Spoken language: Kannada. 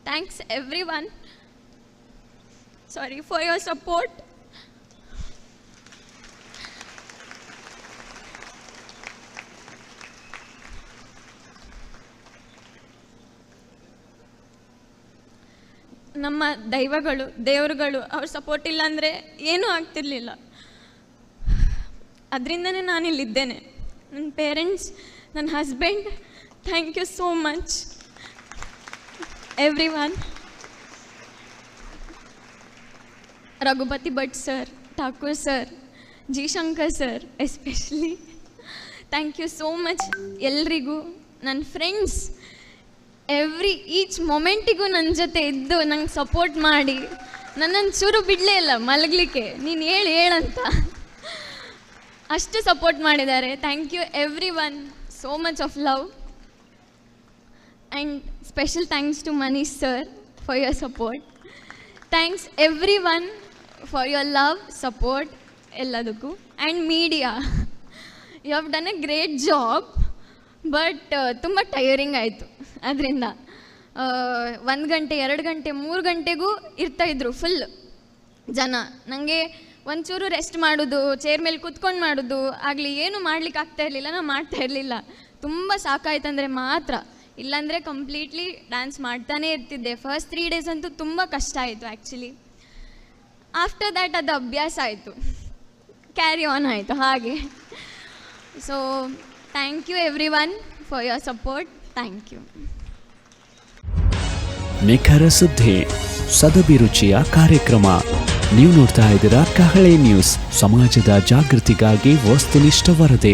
Thanks everyone for your support. ನಮ್ಮ ದೇವರುಗಳು ಅವ್ರ ಸಪೋರ್ಟ್ ಇಲ್ಲ ಅಂದರೆ ಏನೂ ಆಗ್ತಿರ್ಲಿಲ್ಲ. ಅದರಿಂದನೇ ನಾನಿಲ್ಲಿದ್ದೇನೆ. ನನ್ನ ಪೇರೆಂಟ್ಸ್, ನನ್ನ husband, thank you so much everyone. Raghupati Bhat sir, Thakur sir, G Shankar sir especially thank you so much. ಎಲ್ರಿಗೂ ನನ್ನ ಫ್ರೆಂಡ್ಸ್ ಈಚ್ ಮೊಮೆಂಟಿಗೂ ನನ್ನ ಜೊತೆ ಇದ್ದು ನಂಗೆ ಸಪೋರ್ಟ್ ಮಾಡಿ ನನ್ನನ್ನು ಚೂರು ಬಿಡಲೇ ಇಲ್ಲ ಮಲಗಲಿಕ್ಕೆ. ನೀನು ಹೇಳಂತ ಅಷ್ಟು ಸಪೋರ್ಟ್ ಮಾಡಿದ್ದಾರೆ. Thank you everyone, so much of love. And special thanks to Manish sir for your support. Thanks everyone for your love, support ಎಲ್ಲದಕ್ಕೂ. And media, you have done a great job. But ತುಂಬ ಟಯರಿಂಗ್ ಆಯಿತು. ಅದರಿಂದ 1 ಗಂಟೆ 2 ಗಂಟೆ 3 ಗಂಟೆಗೂ ಇರ್ತಾಯಿದ್ರು ಫುಲ್ ಜನ. ನನಗೆ ಒಂಚೂರು ರೆಸ್ಟ್ ಮಾಡೋದು, ಚೇರ್ ಮೇಲೆ ಕೂತ್ಕೊಂಡು ಮಾಡೋದು ಆಗಲಿ ಏನೂ ಮಾಡ್ಲಿಕ್ಕೆ ಆಗ್ತಾ ಇರಲಿಲ್ಲ. ನಾನು ಮಾಡ್ತಾ ಇರಲಿಲ್ಲ. ತುಂಬ ಸಾಕಾಯ್ತಂದರೆ ಮಾತ್ರ, ಇಲ್ಲಾಂದರೆ ಕಂಪ್ಲೀಟ್ಲಿ ಡ್ಯಾನ್ಸ್ ಮಾಡ್ತಾನೇ ಇರ್ತಿದ್ದೆ. ಫಸ್ಟ್ 3 ಡೇಸ್ ಅಂತೂ ತುಂಬ ಕಷ್ಟ ಆಯಿತು ಆ್ಯಕ್ಚುಲಿ. ಆಫ್ಟರ್ ದ್ಯಾಟ್ ಅದು ಅಭ್ಯಾಸ ಆಯಿತು, ಕ್ಯಾರಿ ಆನ್ ಆಯಿತು ಹಾಗೆ. So thank you everyone for your support. Thank you. ನಿಖರ ಸುದ್ದಿ, ಸದಭಿರುಚಿಯ ಕಾರ್ಯಕ್ರಮ. ನೀವು ನೋಡ್ತಾ ಇದ್ದೀರಾ ಕಹಳೆ ನ್ಯೂಸ್, ಸಮಾಜದ ಜಾಗೃತಿಗಾಗಿ ವಸ್ತುನಿಷ್ಠ ವರದಿ.